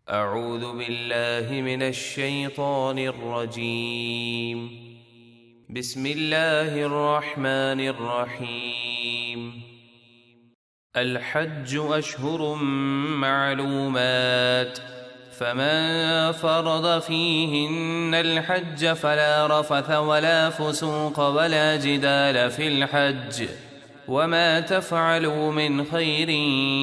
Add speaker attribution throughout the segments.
Speaker 1: اعوذ باللہ من الشیطان الرجیم بسم اللہ الرحمن الرحیم الحج اشہر معلومات فمن فرض فيهن الحج فلا رفث ولا فسوق ولا جدال في الحج وما تفعلوا من خير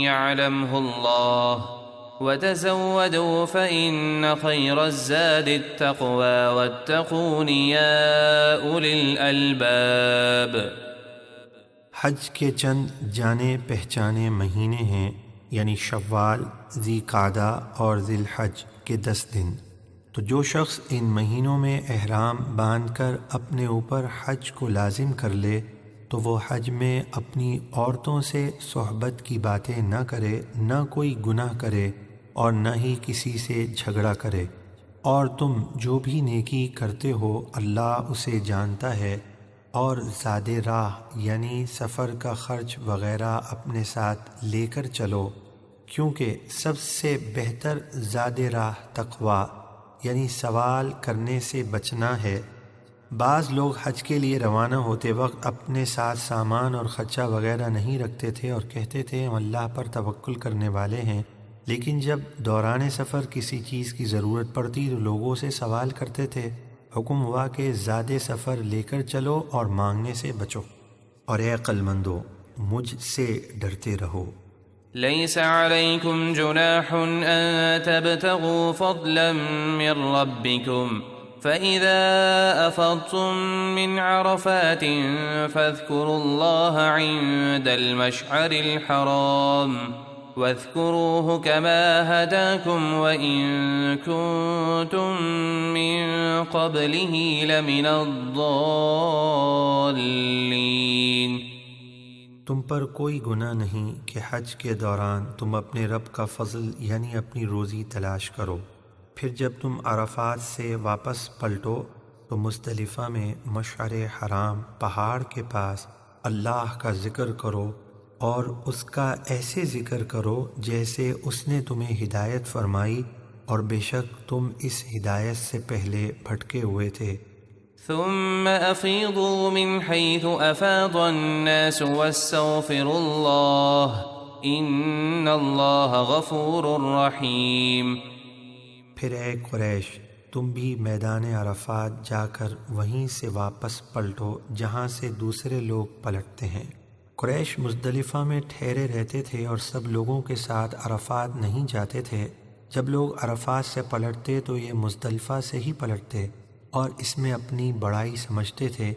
Speaker 1: يعلمه الله وتزودوا فإن خير الزاد التقوى واتقون يا أولي الألباب۔
Speaker 2: حج کے چند جانے پہچانے مہینے ہیں، یعنی شوال، ذی قعدہ اور ذی الحج کے 10 دن۔ تو جو شخص ان مہینوں میں احرام باندھ کر اپنے اوپر حج کو لازم کر لے تو وہ حج میں اپنی عورتوں سے صحبت کی باتیں نہ کرے، نہ کوئی گناہ کرے اور نہ ہی کسی سے جھگڑا کرے، اور تم جو بھی نیکی کرتے ہو اللہ اسے جانتا ہے، اور زاد راہ یعنی سفر کا خرچ وغیرہ اپنے ساتھ لے کر چلو، کیونکہ سب سے بہتر زاد راہ تقویٰ یعنی سوال کرنے سے بچنا ہے۔ بعض لوگ حج کے لیے روانہ ہوتے وقت اپنے ساتھ سامان اور خرچہ وغیرہ نہیں رکھتے تھے اور کہتے تھے ہم اللہ پر توکل کرنے والے ہیں، لیکن جب دوران سفر کسی چیز کی ضرورت پڑتی تو لوگوں سے سوال کرتے تھے۔ حکم ہوا کہ زاد سفر لے کر چلو اور مانگنے سے بچو، اور اے عقل مندو مجھ سے ڈرتے رہو۔
Speaker 1: ليس عليكم جناح أن تبتغوا فضلا من ربكم فإذا أفضتم من عرفات فاذكروا الله عند المشعر الحرام واذكروه كما هداكم وإن كنتم من قبله لمن الضالين۔
Speaker 2: تم پر کوئی گناہ نہیں کہ حج کے دوران تم اپنے رب کا فضل یعنی اپنی روزی تلاش کرو، پھر جب تم عرفات سے واپس پلٹو تو مزدلفہ میں مشعر حرام پہاڑ کے پاس اللہ کا ذکر کرو، اور اس کا ایسے ذکر کرو جیسے اس نے تمہیں ہدایت فرمائی، اور بے شک تم اس ہدایت سے پہلے بھٹکے ہوئے تھے۔
Speaker 1: ثم أفيضوا من حيث أفاض الناس واستغفروا الله إن الله غفور رحيم۔
Speaker 2: پھر اے قریش تم بھی میدان عرفات جا کر وہیں سے واپس پلٹو جہاں سے دوسرے لوگ پلٹتے ہیں۔ قریش مزدلفہ میں ٹھہرے رہتے تھے اور سب لوگوں کے ساتھ عرفات نہیں جاتے تھے۔ جب لوگ عرفات سے پلٹتے تو یہ مزدلفہ سے ہی پلٹتے، اور اس میں اپنی بڑائی سمجھتے تھے۔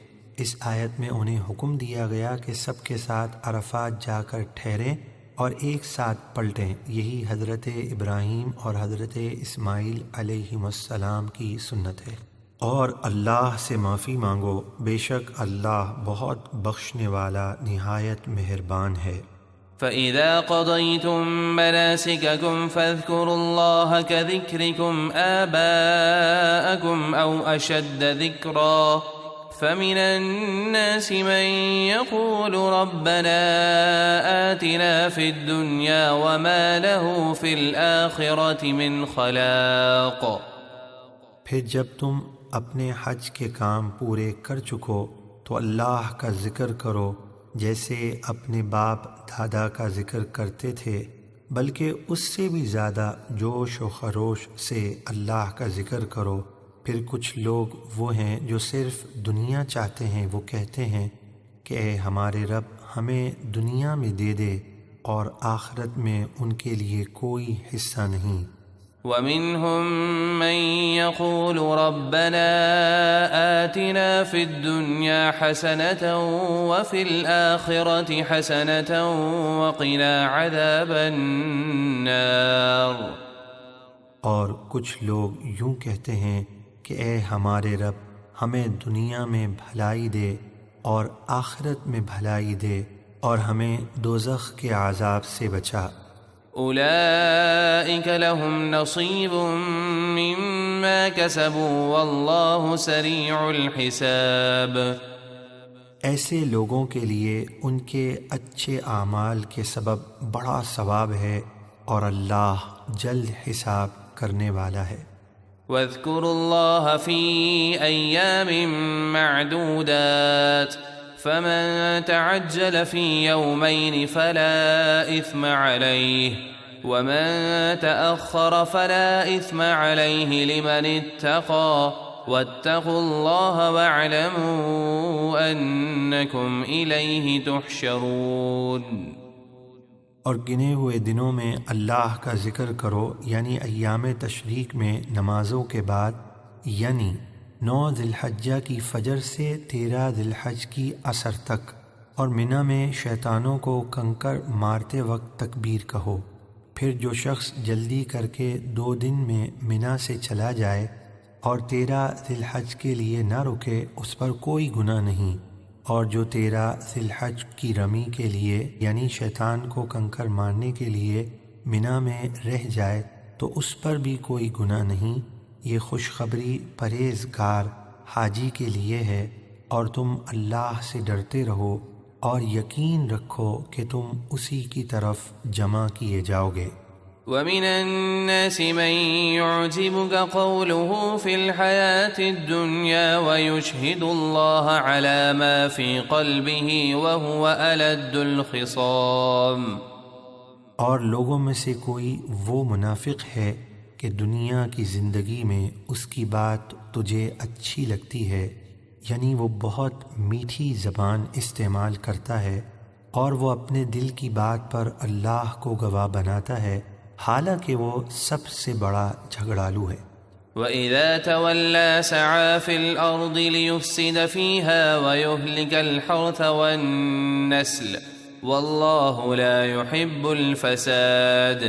Speaker 2: اس آیت میں انہیں حکم دیا گیا کہ سب کے ساتھ عرفات جا کر ٹھہریں اور ایک ساتھ پلٹیں۔ یہی حضرت ابراہیم اور حضرت اسماعیل علیہم السلام کی سنت ہے۔ اور اللہ سے معافی مانگو، بے شک اللہ بہت بخشنے والا نہایت مہربان ہے۔
Speaker 1: فإذا قضيتم مناسككم فاذكروا الله كذكركم آباءكم أو أشد ذكرا فمن الناس من يقول ربنا آتنا في الدنيا وما له في الآخرة من خلاق۔
Speaker 2: پھر جب تم اپنے حج کے کام پورے کر چکو تو اللہ کا ذکر کرو جیسے اپنے باپ دادا کا ذکر کرتے تھے، بلکہ اس سے بھی زیادہ جوش و خروش سے اللہ کا ذکر کرو۔ پھر کچھ لوگ وہ ہیں جو صرف دنیا چاہتے ہیں، وہ کہتے ہیں کہ اے ہمارے رب ہمیں دنیا میں دے دے، اور آخرت میں ان کے لیے کوئی حصہ نہیں۔
Speaker 1: وَمِنْهُمْ مَنْ يَقُولُ رَبَّنَا آتِنَا فِي الدُّنْيَا حَسَنَةً وَفِي الْآخِرَةِ حَسَنَةً وَقِنَا عَذَابَ النَّارِ۔
Speaker 2: اور کچھ لوگ یوں کہتے ہیں کہ اے ہمارے رب ہمیں دنیا میں بھلائی دے اور آخرت میں بھلائی دے، اور ہمیں دوزخ کے عذاب سے بچا۔
Speaker 1: أولئك لهم نصيب مما كسبوا والله سريع الحساب۔
Speaker 2: ایسے لوگوں کے لیے ان کے اچھے اعمال کے سبب بڑا ثواب ہے، اور اللہ جلد حساب کرنے والا ہے۔
Speaker 1: واذكروا الله في أيام معدودات فمن تعجل في يومين فلا إثم عليه ومن تأخر فلا إثم عليه لمن اتقى واتقوا الله واعلموا أنكم إليه تحشرون۔
Speaker 2: اور گنے ہوئے دنوں میں اللہ کا ذکر کرو، یعنی ایام تشریق میں نمازوں کے بعد، یعنی 9 ذی الحجہ کی فجر سے 13 ذی الحج کی عصر تک، اور منی میں شیطانوں کو کنکر مارتے وقت تکبیر کہو۔ پھر جو شخص جلدی کر کے 2 دن میں منی سے چلا جائے اور 13 ذی الحج کے لیے نہ رکے، اس پر کوئی گناہ نہیں، اور جو 13 ذی الحج کی رمی کے لیے یعنی شیطان کو کنکر مارنے کے لیے منی میں رہ جائے تو اس پر بھی کوئی گناہ نہیں۔ یہ خوشخبری پرہیزگار حاجی کے لیے ہے، اور تم اللہ سے ڈرتے رہو اور یقین رکھو کہ تم اسی کی طرف جمع کیے جاؤ گے۔
Speaker 1: ومن الناس من يعجبك قوله في الحياة الدنيا ويشهد الله على ما في قلبه وهو ألد الخصام۔
Speaker 2: اور لوگوں میں سے کوئی وہ منافق ہے کہ دنیا کی زندگی میں اس کی بات تجھے اچھی لگتی ہے، یعنی وہ بہت میٹھی زبان استعمال کرتا ہے، اور وہ اپنے دل کی بات پر اللہ کو گواہ بناتا ہے، حالانکہ وہ سب سے بڑا جھگڑالو ہے۔
Speaker 1: وَإِذَا تَوَلَّى سَعَى فِي الْأَرْضِ لِيُفْسِدَ فِيهَا وَيُهْلِكَ الْحَرْثَ وَالنَّسْلَ وَاللَّهُ لَا يُحِبُّ الْفَسَادَ۔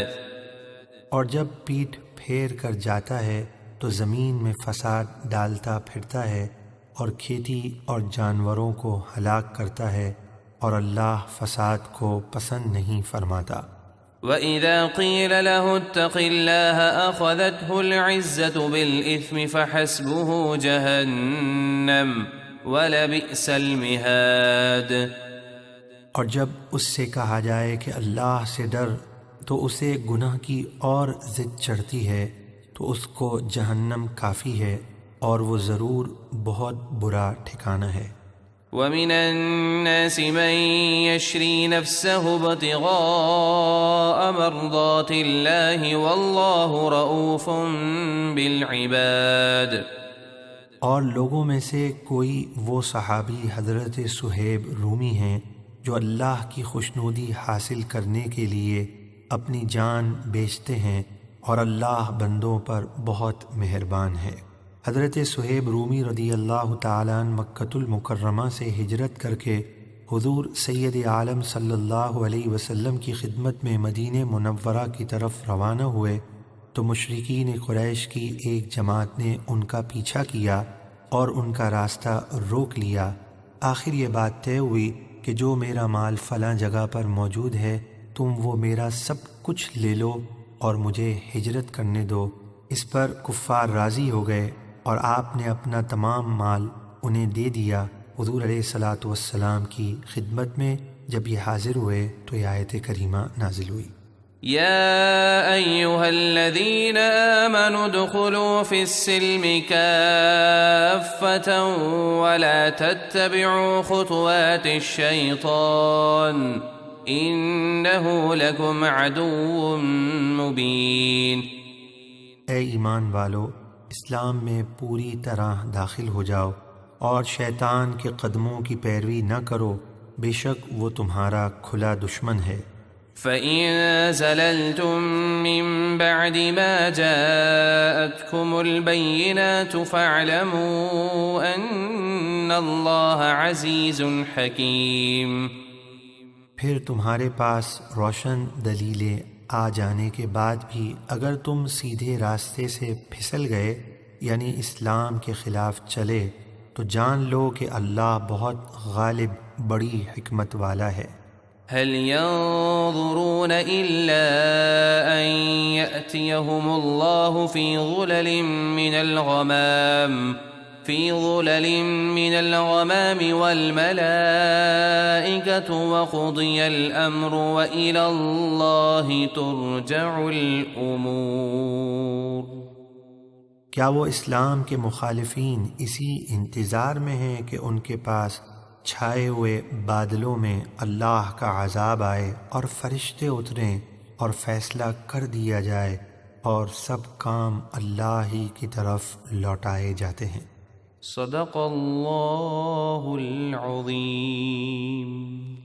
Speaker 2: اور جب پیٹھ پھیر کر جاتا ہے تو زمین میں فساد ڈالتا پھرتا ہے، اور کھیتی اور جانوروں کو ہلاک کرتا ہے، اور اللہ فساد کو پسند نہیں فرماتا۔
Speaker 1: وَإِذَا قِيلَ لَهُ اتَّقِ اللَّهَ أَخَذَتْهُ الْعِزَّةُ بِالْإِثْمِ فَحَسْبُهُ جَهَنَّمُ وَلَبِئْسَ الْمِهَادُ۔
Speaker 2: اور جب اس سے کہا جائے کہ اللہ سے ڈر تو اسے گناہ کی اور ضد چڑھتی ہے، تو اس کو جہنم کافی ہے، اور وہ ضرور بہت برا ٹھکانہ ہے۔
Speaker 1: وَمِنَ النَّاسِ مَن يَشْرِي نَفْسَهُ ابْتِغَاءَ مَرْضَاتِ اللَّهِ وَاللَّهُ رَءُوفٌ بِالْعِبَادِ۔
Speaker 2: اور لوگوں میں سے کوئی وہ صحابی حضرت صہیب رومی ہیں جو اللہ کی خوشنودی حاصل کرنے کے لیے اپنی جان بیچتے ہیں، اور اللہ بندوں پر بہت مہربان ہے۔ حضرت صہیب رومی رضی اللہ تعالیٰ عنہ مکۃ المکرمہ سے ہجرت کر کے حضور سید عالم صلی اللہ علیہ وسلم کی خدمت میں مدینہ منورہ کی طرف روانہ ہوئے تو مشرکین قریش کی ایک جماعت نے ان کا پیچھا کیا اور ان کا راستہ روک لیا۔ آخر یہ بات طے ہوئی کہ جو میرا مال فلاں جگہ پر موجود ہے تم وہ میرا سب کچھ لے لو اور مجھے ہجرت کرنے دو۔ اس پر کفار راضی ہو گئے اور آپ نے اپنا تمام مال انہیں دے دیا۔ حضور علیہ الصلاۃ والسلام کی خدمت میں جب یہ حاضر ہوئے تو یہ آیت کریمہ نازل ہوئی۔
Speaker 1: يا أيها الذين آمنوا ادخلوا في السلم كافة ولا تتبعوا خطوات الشيطان إنه لكم عدو مبين۔
Speaker 2: اے ایمان والو، اسلام میں پوری طرح داخل ہو جاؤ اور شیطان کے قدموں کی پیروی نہ کرو، بے شک وہ تمہارا کھلا دشمن ہے۔
Speaker 1: فَإِن زَلَلْتُم مِّن بَعْدِ مَا جَاءَتْكُمُ الْبَيِّنَاتُ فَاعْلَمُوا أَنَّ اللَّهَ عَزِيزٌ حَكِيمٌ۔
Speaker 2: پھر تمہارے پاس روشن دلیلیں آ جانے کے بعد بھی اگر تم سیدھے راستے سے پھسل گئے یعنی اسلام کے خلاف چلے تو جان لو کہ اللہ بہت غالب بڑی حکمت والا ہے۔
Speaker 1: هل ينظرون إلا أن يأتيهم الله في ظلل من الغمام والملائكة وقضي الأمر وإلى الله ترجع الأمور۔
Speaker 2: کیا وہ اسلام کے مخالفین اسی انتظار میں ہیں کہ ان کے پاس چھائے ہوئے بادلوں میں اللہ کا عذاب آئے اور فرشتے اتریں اور فیصلہ کر دیا جائے اور سب کام اللہ ہی کی طرف لوٹائے جاتے ہیں؟
Speaker 1: صدق اللہ العظیم۔